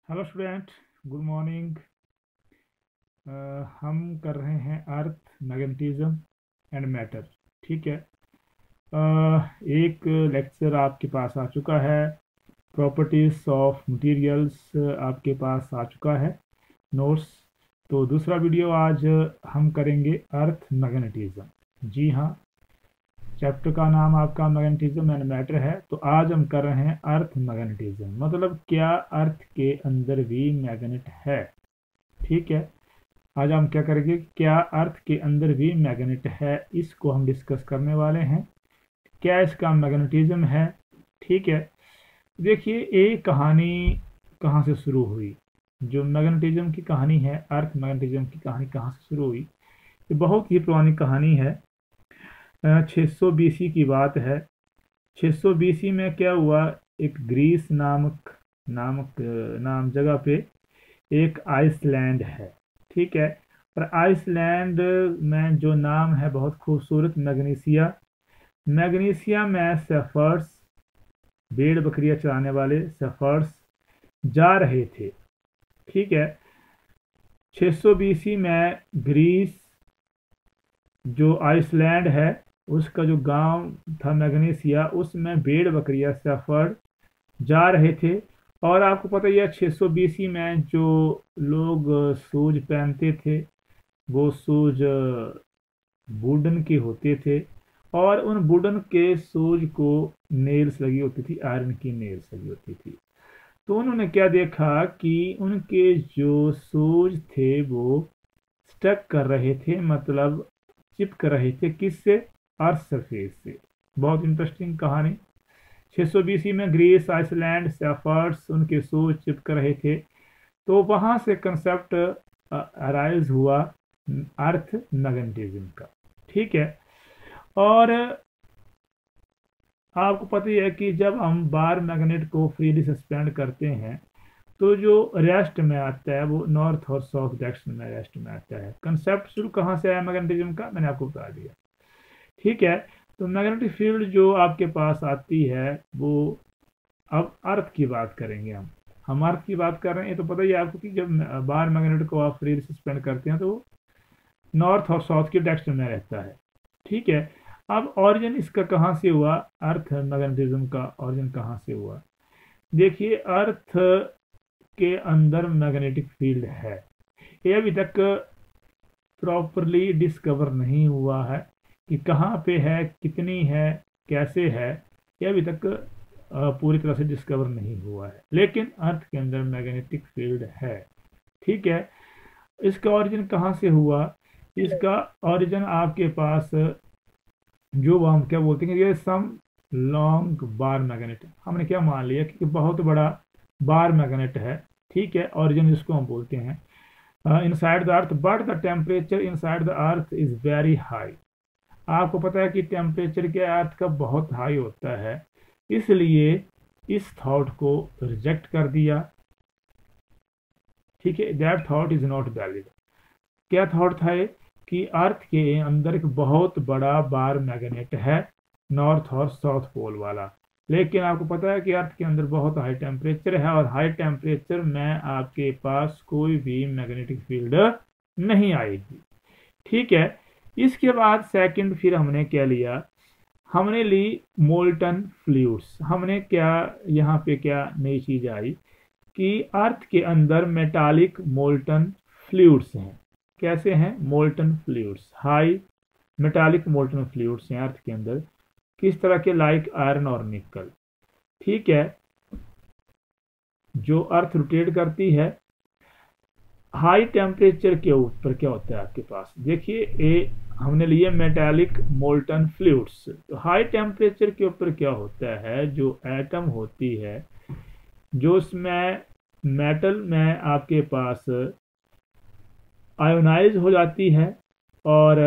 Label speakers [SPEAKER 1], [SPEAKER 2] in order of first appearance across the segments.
[SPEAKER 1] Hello student, good morning. हम कर रहे हैं अर्थ, मैग्नेटिज्म एंड मैटर। ठीक है। एक लेक्चर आपके पास आ चुका है, प्रॉपर्टीज ऑफ मटेरियल्स आपके पास आ चुका है, नोट्स। तो दूसरा वीडियो आज हम करेंगे अर्थ मैग्नेटिज्म। जी हाँ, चैप्टर का नाम आपका मैग्नेटिज्म एंड मैटर है। तो आज हम कर रहे हैं अर्थ मैग्नेटिज्म, मतलब क्या अर्थ के अंदर भी मैग्नेट है। ठीक है। आज हम क्या करेंगे, क्या अर्थ के अंदर भी मैग्नेट है, इसको हम डिस्कस करने वाले हैं। क्या इसका मैग्नेटिज्म है। ठीक है। देखिए, ये कहानी कहाँ से शुरू हुई। जो मैग्नेटिज्म की कहानी है, अर्थ मैग्नेटिज्म की कहानी कहाँ से शुरू हुई। ये बहुत ही पुरानी कहानी है। 600 बीसी की बात है। 600 बीसी में क्या हुआ, एक ग्रीस नाम जगह पे एक आइसलैंड है। ठीक है। और आइसलैंड में जो नाम है बहुत खूबसूरत, मैग्नीशिया। मैग्नीशिया में सेफर्स, भेड़ बकरियां चराने वाले सेफर्स जा रहे थे। ठीक है। 600 बीसी में ग्रीस, जो आइसलैंड है, उसका जो गांव था मैग्नीशिया, उसमें भेड़ बकरियां सेफर्ड जा रहे थे। और आपको पता ही है, 600 बीसी में जो लोग शूज पहनते थे, वो शूज वुडन के होते थे। और उन वुडन के शूज को नेल्स लगी होती थी, आयरन की नेल्स लगी होती थी। तो उन्होंने क्या देखा कि उनके जो शूज थे वो स्टक कर रहे थे, मतलब चिपक रहे थे, किससे? अर्थ सरफेस से। बहुत इंटरेस्टिंग कहानी। 600 बीसी में ग्रीस, आइसलैंड, सेफर्स, उनके शूज चिपक रहे थे। तो वहां से कंसेप्ट अराइज हुआ अर्थ मैग्नेटिज्म का। ठीक है। और आपको पता ही है कि जब हम बार मैग्नेट को फ्रीली सस्पेंड करते हैं तो जो रेस्ट में आता है वो नॉर्थ और साउथ डायरेक्शन में रेस्ट में आता है। कंसेप्ट शुरू कहाँ से आया मैग्नेटिज्म का, मैंने आपको बता दिया। ठीक है। तो मैग्नेटिक फील्ड जो आपके पास आती है वो, अब अर्थ की बात करेंगे हम अर्थ की बात कर रहे हैं। तो पता ही है आपको कि जब बार मैग्नेट को आप फ्रीली सस्पेंड करते हैं तो वो नॉर्थ और साउथ के डायरेक्शन में रहता है। ठीक है। अब ऑरिजिन इसका कहाँ से हुआ, अर्थ मैग्नेटिज्म का ऑरिजिन कहाँ से हुआ। देखिए, अर्थ के अंदर मैग्नेटिक फील्ड है, ये अभी तक प्रॉपरली डिस्कवर नहीं हुआ है कि कहाँ पे है, कितनी है, कैसे है। ये अभी तक पूरी तरह से डिस्कवर नहीं हुआ है, लेकिन अर्थ के अंदर मैग्नेटिक फील्ड है। ठीक है। इसका ओरिजिन कहाँ से हुआ, इसका ओरिजिन आपके पास जो हम क्या बोलते हैं, ये सम लॉन्ग बार मैग्नेट। हमने क्या मान लिया कि बहुत बड़ा बार मैग्नेट है। ठीक है। ओरिजिन जिसको हम बोलते हैं inside the earth, but the temperature inside the earth is very high. आपको पता है कि टेम्परेचर के अर्थ का बहुत हाई होता है, इसलिए इस थॉट को रिजेक्ट कर दिया। ठीक है। That thought is not valid. क्या थॉट था ये, कि अर्थ के अंदर एक बहुत बड़ा बार मैग्नेट है, नॉर्थ और साउथ पोल वाला। लेकिन आपको पता है कि अर्थ के अंदर बहुत हाई टेम्परेचर है, और हाई टेम्परेचर में आपके पास कोई भी मैग्नेटिक फील्ड नहीं आएगी। ठीक है। इसके बाद सेकंड फिर हमने क्या लिया, हमने ली मोल्टन फ्लूइड्स। हमने क्या, यहाँ पे क्या नई चीज आई कि अर्थ के अंदर मेटालिक मोल्टन फ्लूइड्स हैं। कैसे हैं? Molten fluids, high metallic molten fluids हैं अर्थ के अंदर। किस तरह के? लाइक आयरन और निकल। ठीक है। जो अर्थ रोटेट करती है हाई टेम्परेचर के ऊपर, क्या होता है आपके पास, देखिए ये हमने लिए मेटालिक मोल्टन फ्लूइड्स। तो हाई टेम्परेचर के ऊपर क्या होता है, जो एटम होती है, जो उसमें मेटल में आपके पास आयोनाइज हो जाती है, और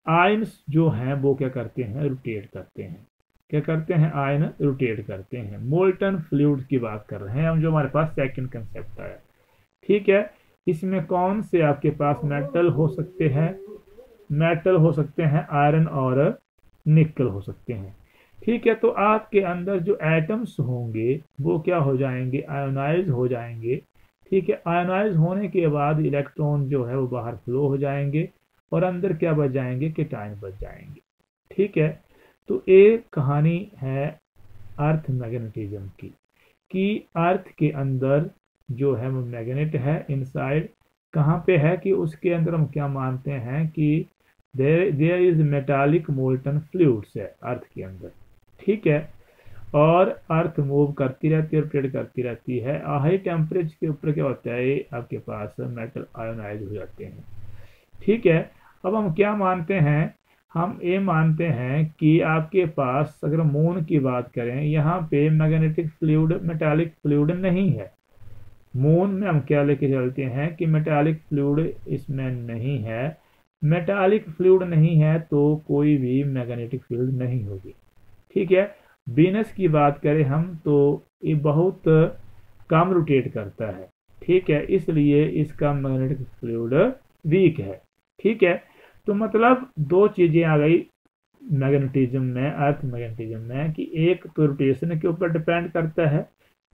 [SPEAKER 1] आयन्स जो हैं वो क्या करते हैं, रोटेट करते हैं। क्या करते हैं? आयन रोटेट करते हैं। मोल्टन फ्लूइड की बात कर रहे हैं हम, जो हमारे पास सेकंड कंसेप्ट आया। ठीक है। इसमें कौन से आपके पास मेटल हो सकते हैं? मेटल हो सकते हैं, आयरन और निकल हो सकते हैं। ठीक है। तो आपके अंदर जो एटम्स होंगे वो क्या हो जाएंगे, आयोनाइज हो जाएंगे, ठीक है, आयोनाइज होने के बाद इलेक्ट्रॉन जो है वो बाहर फ्लो हो जाएंगे और अंदर क्या बच जाएंगे, केटायन बच जाएंगे। ठीक है, तो एक कहानी है अर्थ मैग्नेटिज्म की, कि अर्थ के अंदर जो है वो मैग्नेट है इनसाइड, कहाँ पे है कि उसके अंदर हम क्या मानते हैं कि there is metallic molten fluids है अर्थ के अंदर। ठीक है, और अर्थ मूव करती रहती है, रोटेट करती रहती है, हाई टेम्परेचर के ऊपर क्या होता है, आपके पास मेटल आयोनाइज हो जाते हैं। ठीक है, अब हम क्या मानते हैं, हम ये मानते हैं कि आपके पास अगर मून की बात करें, यहाँ पे मैग्नेटिक फ्लूइड मेटालिक फ्लूइड नहीं है। मून में हम क्या लेके चलते हैं कि मेटालिक फ्लूइड इसमें नहीं है। मेटालिक फ्लूइड नहीं है तो कोई भी मैग्नेटिक फील्ड नहीं होगी। ठीक है, वीनस की बात करें हम तो ये बहुत कम रोटेट करता है। ठीक है, इसलिए इसका मैग्नेटिक फ्लूइड वीक है। ठीक है, तो मतलब दो चीजें आ गई मैग्नेटिज्म में, अर्थ मैग्नेटिज्म में, कि एक तो रोटेशन के ऊपर डिपेंड करता है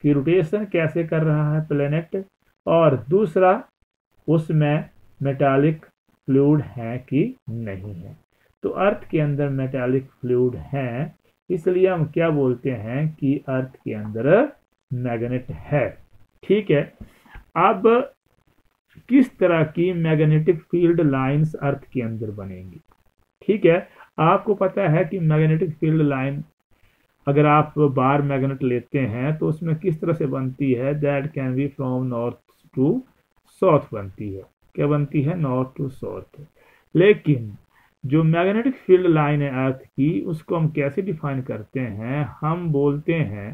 [SPEAKER 1] कि रोटेशन कैसे कर रहा है प्लेनेट, और दूसरा उसमें मेटालिक फ्लूइड है कि नहीं है। तो अर्थ के अंदर मेटालिक फ्लूइड है, इसलिए हम क्या बोलते हैं कि अर्थ के अंदर मैग्नेट है। ठीक है, अब किस तरह की मैग्नेटिक फील्ड लाइंस अर्थ के अंदर बनेंगी। ठीक है, आपको पता है कि मैग्नेटिक फील्ड लाइन अगर आप बार मैग्नेट लेते हैं तो उसमें किस तरह से बनती है, that can be from north to south बनती है। क्या बनती है, नॉर्थ टू साउथ। लेकिन जो मैग्नेटिक फील्ड लाइन है अर्थ की, उसको हम कैसे डिफाइन करते हैं, हम बोलते हैं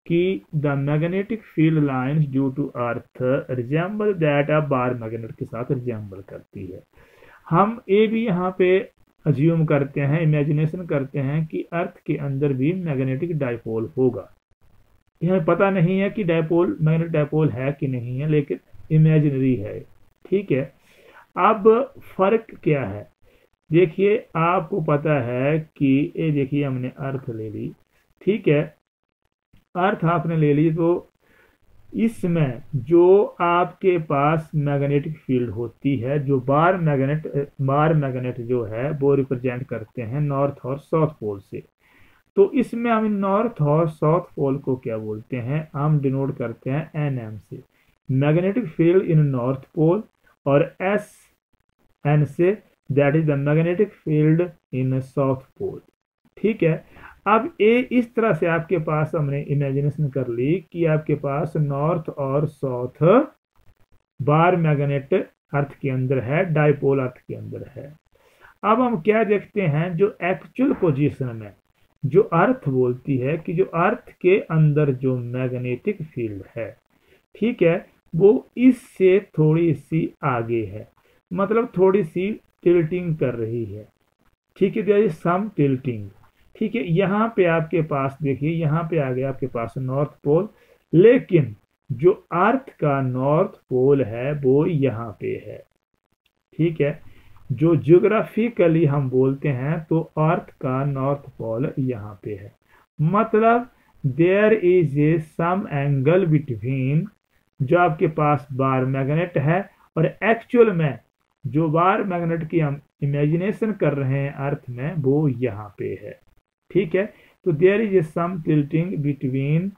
[SPEAKER 1] कि the magnetic field lines due to earth resemble that a bar magnet के साथ रिजेंबल करती है। हम ये भी यहाँ पे अज्यूम करते हैं, इमेजिनेशन करते हैं कि अर्थ के अंदर भी मैग्नेटिक डायपोल होगा। ये हमें पता नहीं है कि डायपोल मैग्नेटिक डायपोल है कि नहीं है, लेकिन इमेजिनरी है। ठीक है, अब फर्क क्या है, देखिए आपको पता है कि ये देखिए हमने अर्थ ले ली। ठीक है, अर्थ आपने ले ली तो इसमें जो आपके पास मैग्नेटिक फील्ड होती है, जो बार मैग्नेट जो है वो रिप्रेजेंट करते हैं नॉर्थ और साउथ पोल से। तो इसमें हम नॉर्थ और साउथ पोल को क्या बोलते हैं, हम डिनोट करते हैं NM से, magnetic field in north pole, और SN से, that is the magnetic field in south pole. ठीक है, अब ये इस तरह से आपके पास हमने इमेजिनेशन कर ली कि आपके पास नॉर्थ और साउथ बार मैग्नेट अर्थ के अंदर है, डायपोल अर्थ के अंदर है। अब हम क्या देखते हैं, जो एक्चुअल पोजीशन में जो अर्थ बोलती है कि जो अर्थ के अंदर जो मैग्नेटिक फील्ड है, ठीक है, वो इससे थोड़ी सी आगे है, मतलब थोड़ी सी टिल्टिंग कर रही है। ठीक है, देयर इज सम टिल्टिंग। ठीक है, यहाँ पे आपके पास देखिए, यहाँ पे आ गया आपके पास नॉर्थ पोल, लेकिन जो अर्थ का नॉर्थ पोल है वो यहाँ पे है। ठीक है, जो ज्योग्राफिकली हम बोलते हैं तो अर्थ का नॉर्थ पोल यहाँ पे है, मतलब there is a some angle between जो आपके पास बार मैग्नेट है और एक्चुअल में जो बार मैग्नेट की हम इमेजिनेशन कर रहे हैं अर्थ में, वो यहाँ पे है। ठीक है, तो there is a some tilting between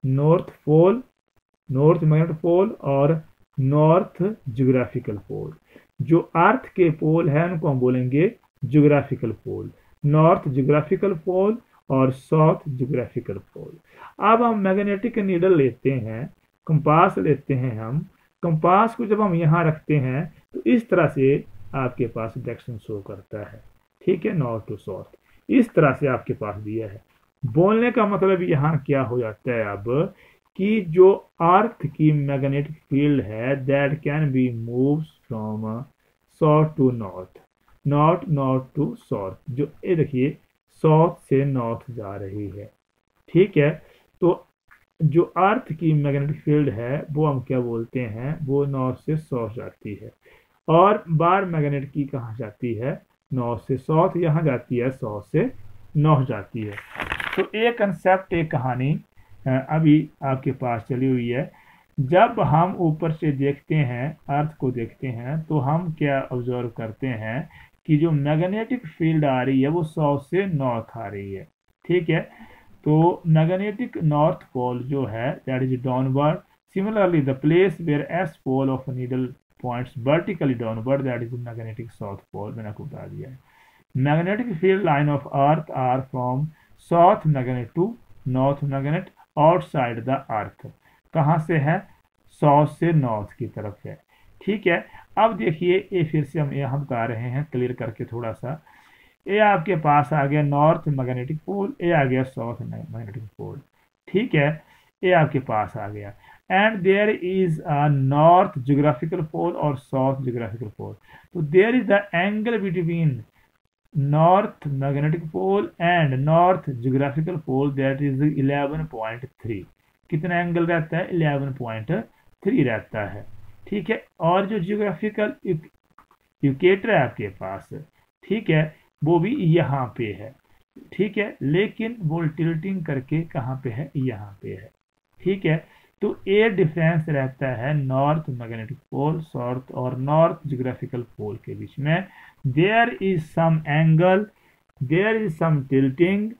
[SPEAKER 1] north pole, north magnet pole और नॉर्थ ज्योग्राफिकल पोल। जो अर्थ के पोल है उनको हम बोलेंगे ज्योग्राफिकल पोल, नॉर्थ ज्योग्राफिकल पोल और साउथ ज्योग्राफिकल पोल। अब हम मैग्नेटिक नीडल लेते हैं, कंपास लेते हैं, हम कंपास को जब हम यहाँ रखते हैं तो इस तरह से आपके पास डायरेक्शन शो करता है। ठीक है, नॉर्थ टू साउथ इस तरह से आपके पास दिया है। बोलने का मतलब यहाँ क्या हो जाता है अब, कि जो अर्थ की मैग्नेटिक फील्ड है that can be move from south to north, north to south, जो ये देखिए साउथ से नॉर्थ जा रही है। ठीक है, तो जो अर्थ की मैग्नेटिक फील्ड है वो हम क्या बोलते हैं, वो नॉर्थ से साउथ जाती है, और बार मैग्नेट की कहाँ जाती है, नॉर्थ से साउथ, यहाँ जाती है साउथ से नॉर्थ जाती है। तो एक कंसेप्ट, एक कहानी अभी आपके पास चली हुई है, जब हम ऊपर से देखते हैं, अर्थ को देखते हैं, तो हम क्या ऑब्जर्व करते हैं कि जो मैग्नेटिक फील्ड आ रही है वो साउथ से नॉर्थ आ रही है। ठीक है, तो मैग्नेटिक नॉर्थ पोल जो है that is downward. Similarly the place where S pole of needle points vertically downward that is magnetic south pole, मैंने आपको बता दिया है। Magnetic field line of earth are from south magnet to north magnet outside the earth. कहाँ से है? South से north की तरफ है। ठीक है, अब देखिए ये फिर से हम यहाँ बता रहे हैं क्लियर करके थोड़ा सा। ये आपके पास आ गया नॉर्थ मैग्नेटिक पोल, ये आ गया साउथ मैग्नेटिक पोल। ठीक है, ये आपके पास आ गया। And there is a north geographical pole और साउथ जियोग्राफिकल पोल। तो there is the angle between north magnetic pole and north geographical pole that is 11.3। कितना एंगल रहता है? 11.3 रहता है। ठीक है, और जो जियोग्राफिकल इक्वेटर है आपके पास, ठीक है, वो भी यहाँ पे है। ठीक है, लेकिन वो टिल्टिंग करके कहाँ पे है? यहाँ पे है। ठीक है, तो ये डिफरेंस रहता है नॉर्थ मैग्नेटिक पोल साउथ और नॉर्थ जियोग्राफिकल पोल के बीच में। There is some angle, there is some tilting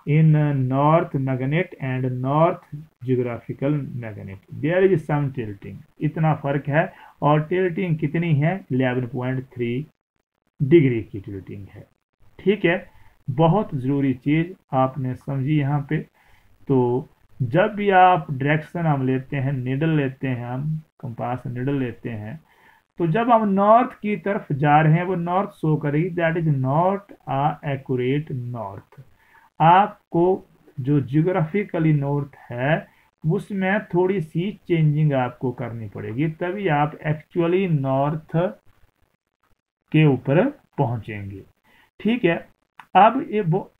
[SPEAKER 1] in north magnet and north geographical magnet, there is some tilting, इतना फर्क है। और टिल्टिंग कितनी है? 11.3 डिग्री की टिल्टिंग है। ठीक है, बहुत ज़रूरी चीज़ आपने समझी यहाँ पे। तो जब भी आप डायरेक्शन हम लेते हैं, नीडल लेते हैं, हम कंपास नीडल लेते हैं, तो जब हम नॉर्थ की तरफ जा रहे हैं वो नॉर्थ शो करेगी, that is not a accurate north. आपको जो जियोग्राफिकली नॉर्थ है उसमें थोड़ी सी चेंजिंग आपको करनी पड़ेगी, तभी आप एक्चुअली नॉर्थ के ऊपर पहुंचेंगे। ठीक है, अब ये वो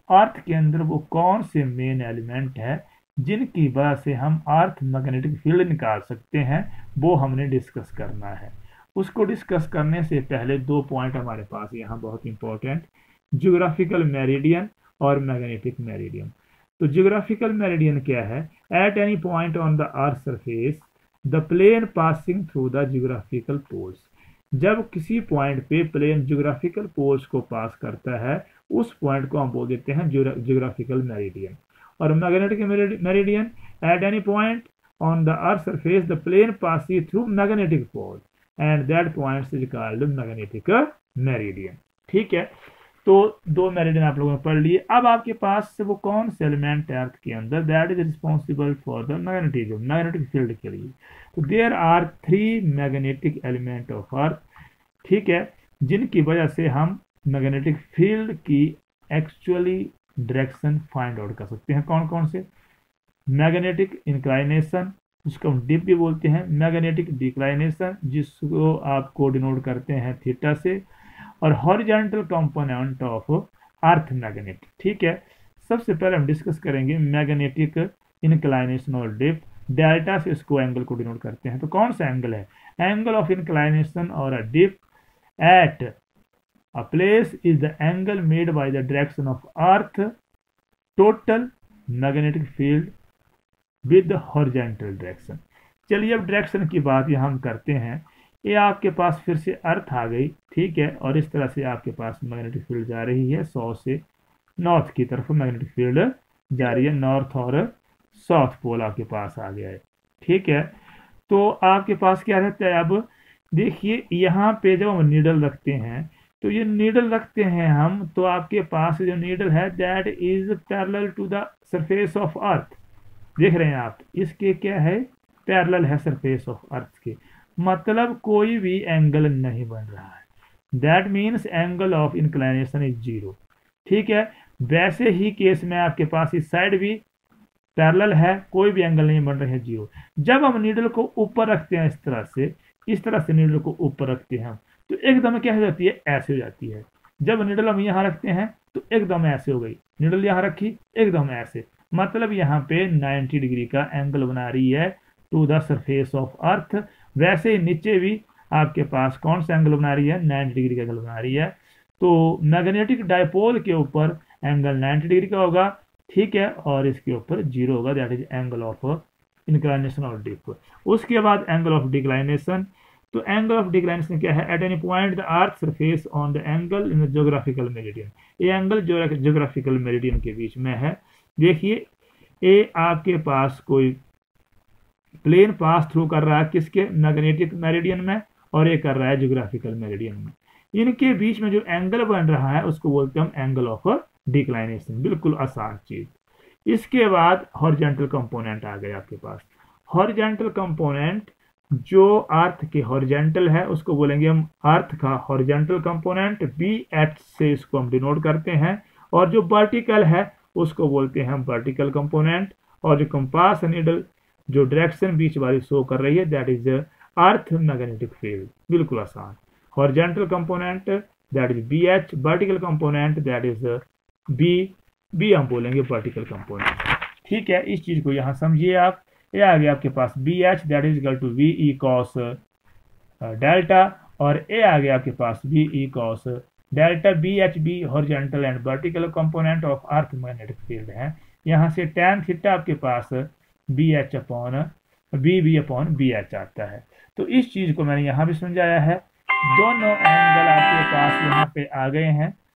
[SPEAKER 1] अर्थ के अंदर वो कौन से मेन एलिमेंट है जिनकी वजह से हम अर्थ मैग्नेटिक फील्ड निकाल सकते हैं, वो हमने डिस्कस करना है। उसको डिस्कस करने से पहले दो पॉइंट हमारे पास यहाँ बहुत इंपॉर्टेंट, जियोग्राफिकल मेरिडियन और मैग्नेटिक मेरिडियन। तो जियोग्राफिकल मेरिडियन क्या है? At any point on the earth surface the plane passing through the geographical poles. जब किसी पॉइंट पे प्लेन जियोग्राफिकल पोल्स को पास करता है उस पॉइंट को हम बोल देते हैं जियोग्राफिकल मेरिडियन। और magnetic meridian at any point on the earth surface the plane passing through magnetic pole and that point is called magnetic meridian. ठीक है, तो दो मेरिडियन आप लोगों ने पढ़ लिए। अब आपके पास से वो कौन से एलिमेंट है अर्थ के अंदर that is responsible for the magnetism, magnetic field के लिए? तो there are 3 magnetic element of earth. ठीक है, जिनकी वजह से हम मैग्नेटिक फील्ड की एक्चुअली डायरेक्शन फाइंड आउट कर सकते हैं। कौन कौन से? मैग्नेटिक इंक्लाइनेशन, जिसको हम डिप भी बोलते हैं, मैग्नेटिक डिक्लाइनेशन जिसको आपको डिनोट करते हैं थीटा से, और horizontal component of earth magnet. ठीक है, सबसे पहले हम डिस्कस करेंगे मैग्नेटिक इंक्लाइनेशन और डिप। डेल्टा से इसको एंगल को डिनोट करते हैं। तो कौन सा एंगल है? एंगल ऑफ इंक्लाइनेशन और a dip at a place is the angle made by the direction of earth total magnetic field with horizontal direction. चलिए अब डायरेक्शन की बात यहाँ हम करते हैं। ये आपके पास फिर से अर्थ आ गई, ठीक है, और इस तरह से आपके पास मैग्नेटिक फील्ड जा रही है, साउथ से नॉर्थ की तरफ मैग्नेटिक फील्ड जा रही है, नॉर्थ और साउथ पोल आपके पास आ गया है। ठीक है, तो आपके पास क्या रहता है? अब देखिए यहाँ पे जब हम नीडल रखते हैं, तो ये नीडल रखते हैं हम, तो आपके पास जो नीडल है that is parallel to the surface of earth. देख रहे हैं आप, इसके क्या है? पैरेलल है सरफेस ऑफ अर्थ के, मतलब कोई भी एंगल नहीं बन रहा है। That means angle of inclination is 0। ठीक है, वैसे ही केस में आपके पास इस साइड भी पैरेलल है, कोई भी एंगल नहीं बन रहे हैं, 0। जब हम नीडल को ऊपर रखते हैं इस तरह से नीडल को ऊपर रखते हैं हम, तो एकदम क्या हो जाती है? ऐसे हो जाती है। जब नीडल हम यहाँ रखते हैं तो एकदम ऐसे हो गई, नीडल यहाँ रखी एकदम ऐसे, मतलब यहाँ पे 90 डिग्री का एंगल बना रही है to the surface of earth. वैसे ही नीचे भी आपके पास कौन सा एंगल बना रही है? 90 डिग्री का एंगल बना रही है। तो मैग्नेटिक डायपोल के ऊपर एंगल 90 डिग्री का होगा, ठीक है, और इसके ऊपर 0 होगा, that is angle of inclination और डिप। उसके बाद एंगल ऑफ डिक्लाइनेशन। तो एंगल ऑफ डिक्लाइनेशन क्या है? At any point the earth surface on the angle in the geographical meridian. ये एंगल ज्योग्राफिकल मेरिडियन के बीच में है। देखिए, ए आपके पास कोई प्लेन पास थ्रू कर रहा है किसके? मैग्नेटिक मेरिडियन में, और ये कर रहा है ज्योग्राफिकल मेरिडियन में। इनके बीच में जो एंगल बन रहा है उसको बोलते हैं हम एंगल ऑफ डिक्लाइनेशन। बिल्कुल आसान चीज। इसके बाद हॉरिजॉन्टल कंपोनेंट आ गए आपके पास। हॉरिजॉन्टल कंपोनेंट जो अर्थ के हॉरिजॉन्टल है उसको बोलेंगे हम अर्थ का हॉरिजॉन्टल कंपोनेंट, BH से इसको हम डिनोट करते हैं। और जो वर्टिकल है उसको बोलते हैं हम वर्टिकल कंपोनेंट। और जो कंपास नीडल जो डायरेक्शन बीच वाली शो कर रही है that is earth magnetic field. बिल्कुल आसान। Horizontal component that is BH, vertical component that is B हम बोलेंगे वर्टिकल कंपोनेंट। ठीक है, इस चीज को यहाँ समझिए आप। ये आ गया आपके पास BH that is equal to VE cos delta, और ये आ गया आपके पास VE cos delta. BHB horizontal and vertical component of earth magnetic field है। यहाँ से tan थीटा आपके पास BH upon BB upon BH आता है। तो इस चीज को मैंने यहाँ भी समझाया है। दोनों एंगल आपके पास यहाँ पे आ गए हैं।